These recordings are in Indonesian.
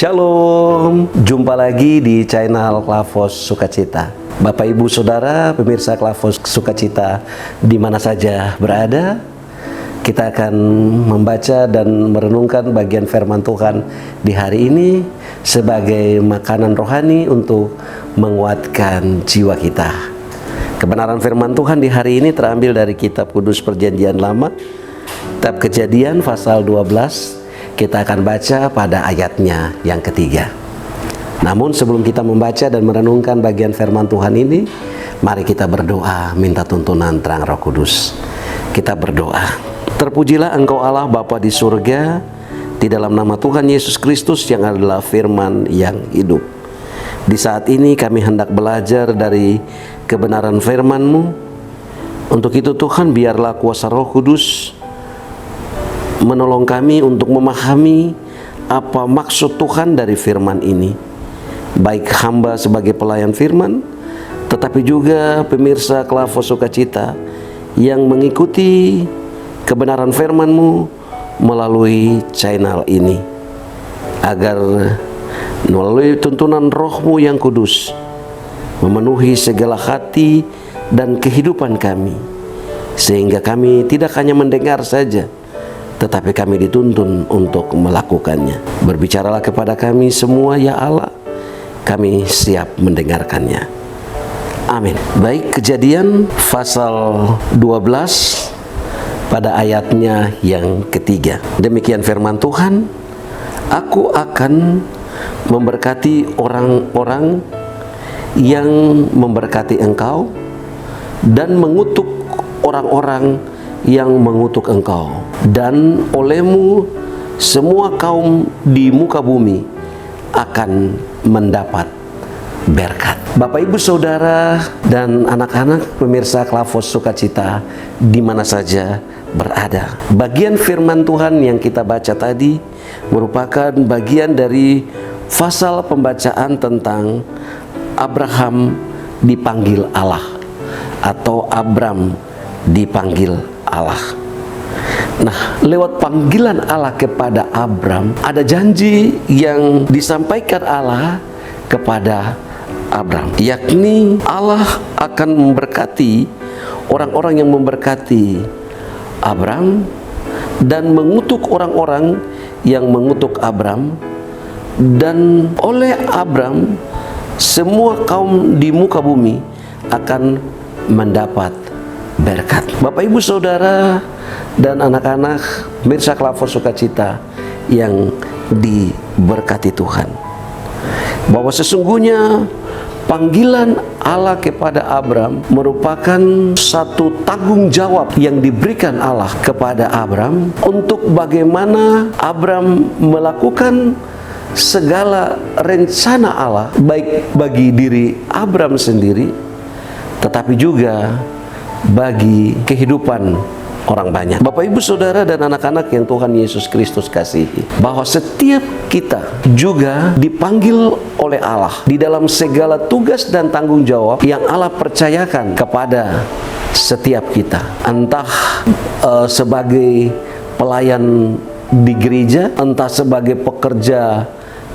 Shalom, jumpa lagi di channel Klavos Sukacita. Bapak Ibu Saudara, pemirsa Klavos Sukacita di mana saja berada, kita akan membaca dan merenungkan bagian firman Tuhan di hari ini sebagai makanan rohani untuk menguatkan jiwa kita. Kebenaran firman Tuhan di hari ini terambil dari kitab Kudus Perjanjian Lama, kitab Kejadian pasal 12. Kita akan baca pada ayatnya yang ketiga. Namun sebelum kita membaca dan merenungkan bagian firman Tuhan ini, mari kita berdoa minta tuntunan terang Roh Kudus. Kita berdoa. Terpujilah Engkau Allah Bapa di surga, di dalam nama Tuhan Yesus Kristus yang adalah firman yang hidup. Di saat ini kami hendak belajar dari kebenaran firman-Mu. Untuk itu Tuhan, biarlah kuasa Roh Kudus menolong kami untuk memahami apa maksud Tuhan dari firman ini. Baik hamba sebagai pelayan firman, tetapi juga pemirsa Klavos Sukacita yang mengikuti kebenaran firman-Mu melalui channel ini. Agar melalui tuntunan Roh-Mu yang kudus memenuhi segala hati dan kehidupan kami, sehingga kami tidak hanya mendengar saja, tetapi kami dituntun untuk melakukannya. Berbicaralah kepada kami semua ya Allah, kami siap mendengarkannya. Amin. Baik, Kejadian pasal 12 pada ayatnya yang ketiga. Demikian firman Tuhan, aku akan memberkati orang-orang yang memberkati engkau dan mengutuk orang-orang yang mengutuk engkau, dan olehmu semua kaum di muka bumi akan mendapat berkat. Bapak Ibu Saudara dan anak-anak pemirsa Klavos Sukacita di mana saja berada, bagian firman Tuhan yang kita baca tadi merupakan bagian dari pasal pembacaan tentang Abraham dipanggil Allah, atau Abram dipanggil Allah. Nah, lewat panggilan Allah kepada Abram, ada janji yang disampaikan Allah kepada Abram, yakni Allah akan memberkati orang-orang yang memberkati Abram dan mengutuk orang-orang yang mengutuk Abram, dan oleh Abram semua kaum di muka bumi akan mendapat berkat. Bapak Ibu Saudara dan anak-anak pemirsa Klavos Sukacita yang diberkati Tuhan, bahwa sesungguhnya panggilan Allah kepada Abram merupakan satu tanggung jawab yang diberikan Allah kepada Abram untuk bagaimana Abram melakukan segala rencana Allah, baik bagi diri Abram sendiri, tetapi juga bagi kehidupan orang banyak. Bapak Ibu Saudara dan anak-anak yang Tuhan Yesus Kristus kasihi, bahwa setiap kita juga dipanggil oleh Allah di dalam segala tugas dan tanggung jawab yang Allah percayakan kepada setiap kita. Entah sebagai pelayan di gereja, entah sebagai pekerja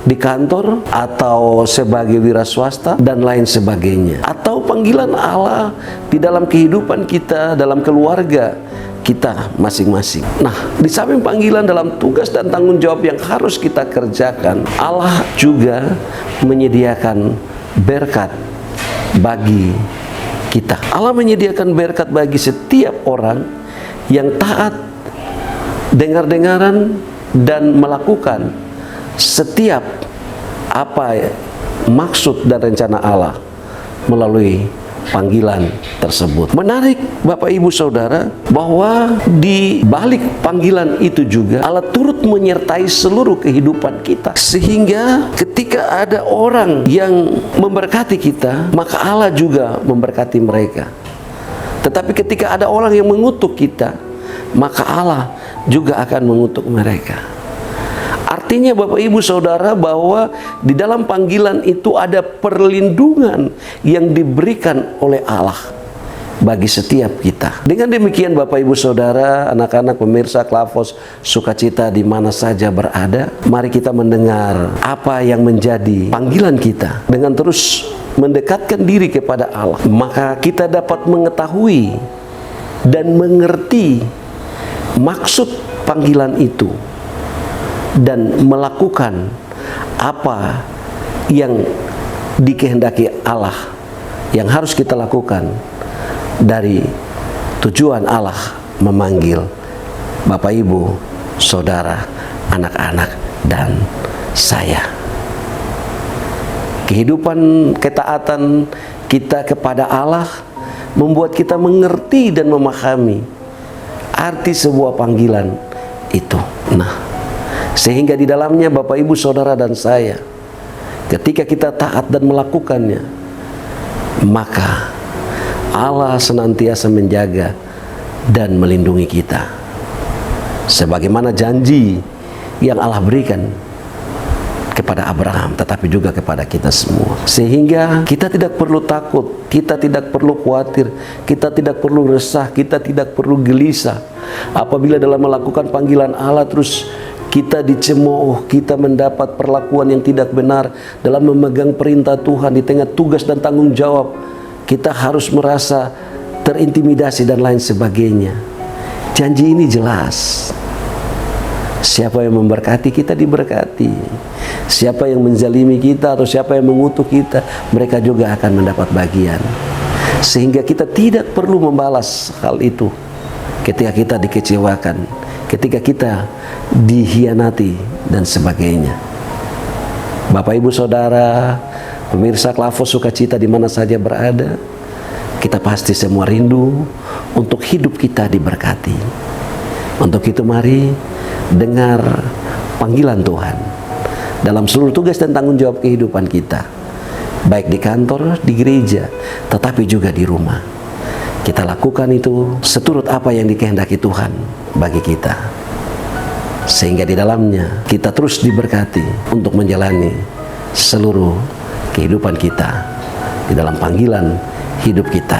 di kantor, atau sebagai wira swasta dan lain sebagainya, atau panggilan Allah di dalam kehidupan kita, dalam keluarga kita masing-masing. Nah, di samping panggilan dalam tugas dan tanggung jawab yang harus kita kerjakan, Allah juga menyediakan berkat bagi kita. Allah menyediakan berkat bagi setiap orang yang taat, dengar-dengaran, dan melakukan setiap apa maksud dan rencana Allah melalui panggilan tersebut. Menarik Bapak Ibu Saudara, bahwa di balik panggilan itu juga Allah turut menyertai seluruh kehidupan kita, sehingga ketika ada orang yang memberkati kita, maka Allah juga memberkati mereka. Tetapi ketika ada orang yang mengutuk kita, maka Allah juga akan mengutuk mereka. Artinya Bapak Ibu Saudara, bahwa di dalam panggilan itu ada perlindungan yang diberikan oleh Allah bagi setiap kita. Dengan demikian Bapak Ibu Saudara, anak-anak pemirsa Klavos Sukacita di mana saja berada, mari kita mendengar apa yang menjadi panggilan kita. Dengan terus mendekatkan diri kepada Allah, maka kita dapat mengetahui dan mengerti maksud panggilan itu dan melakukan apa yang dikehendaki Allah, yang harus kita lakukan dari tujuan Allah memanggil Bapak Ibu, Saudara, anak-anak, dan saya. Kehidupan ketaatan kita kepada Allah membuat kita mengerti dan memahami arti sebuah panggilan itu. Nah, sehingga di dalamnya Bapak Ibu Saudara dan saya, ketika kita taat dan melakukannya, maka Allah senantiasa menjaga dan melindungi kita, sebagaimana janji yang Allah berikan kepada Abraham, tetapi juga kepada kita semua. Sehingga kita tidak perlu takut, kita tidak perlu khawatir, kita tidak perlu resah, kita tidak perlu gelisah apabila dalam melakukan panggilan Allah terus kita dicemooh, kita mendapat perlakuan yang tidak benar dalam memegang perintah Tuhan di tengah tugas dan tanggung jawab. Kita harus merasa terintimidasi dan lain sebagainya. Janji ini jelas. Siapa yang memberkati kita diberkati. Siapa yang menzalimi kita atau siapa yang mengutuk kita, mereka juga akan mendapat bagian. Sehingga kita tidak perlu membalas hal itu ketika kita dikecewakan, ketika kita dikhianati dan sebagainya. Bapak Ibu Saudara, pemirsa Klavos Sukacita di mana saja berada, kita pasti semua rindu untuk hidup kita diberkati. Untuk itu mari dengar panggilan Tuhan dalam seluruh tugas dan tanggung jawab kehidupan kita, baik di kantor, di gereja, tetapi juga di rumah. Kita lakukan itu seturut apa yang dikehendaki Tuhan bagi kita, sehingga di dalamnya kita terus diberkati untuk menjalani seluruh kehidupan kita di dalam panggilan hidup kita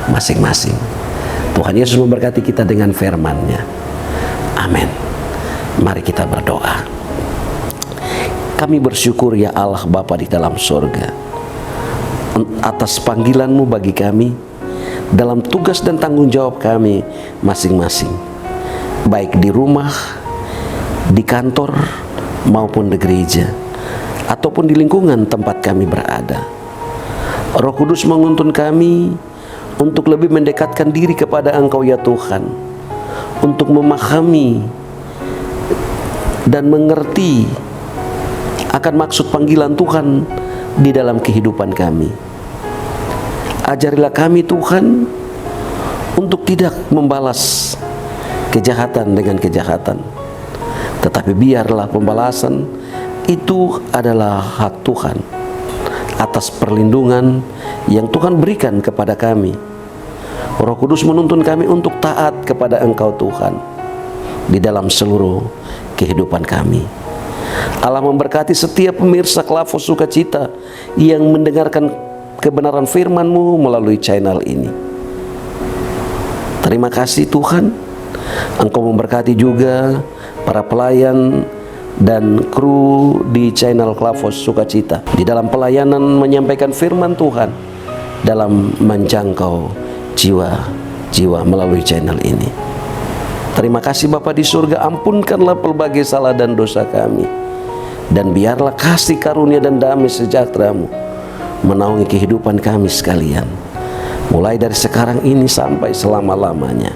masing-masing. Tuhan Yesus memberkati kita dengan firman-Nya. Amin. Mari kita berdoa. Kami bersyukur ya Allah Bapa di dalam surga atas panggilan-Mu bagi kami dalam tugas dan tanggung jawab kami masing-masing, baik di rumah, di kantor, maupun di gereja, ataupun di lingkungan tempat kami berada. Roh Kudus menuntun kami untuk lebih mendekatkan diri kepada Engkau ya Tuhan, untuk memahami dan mengerti akan maksud panggilan Tuhan di dalam kehidupan kami. Ajarilah kami Tuhan untuk tidak membalas kejahatan dengan kejahatan, tetapi biarlah pembalasan itu adalah hak Tuhan atas perlindungan yang Tuhan berikan kepada kami. Roh Kudus menuntun kami untuk taat kepada Engkau Tuhan di dalam seluruh kehidupan kami. Allah memberkati setiap pemirsa Klavos Sukacita yang mendengarkan kebenaran firman-Mu melalui channel ini. Terima kasih Tuhan. Engkau memberkati juga para pelayan dan kru di channel Klavos Sukacita di dalam pelayanan menyampaikan firman Tuhan, dalam menjangkau jiwa-jiwa melalui channel ini. Terima kasih Bapa di surga, ampunkanlah pelbagai salah dan dosa kami, dan biarlah kasih karunia dan damai sejahtera-Mu menaungi kehidupan kami sekalian, mulai dari sekarang ini sampai selama-lamanya.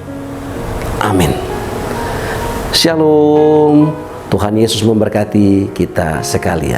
Amin. Shalom. Tuhan Yesus memberkati kita sekalian.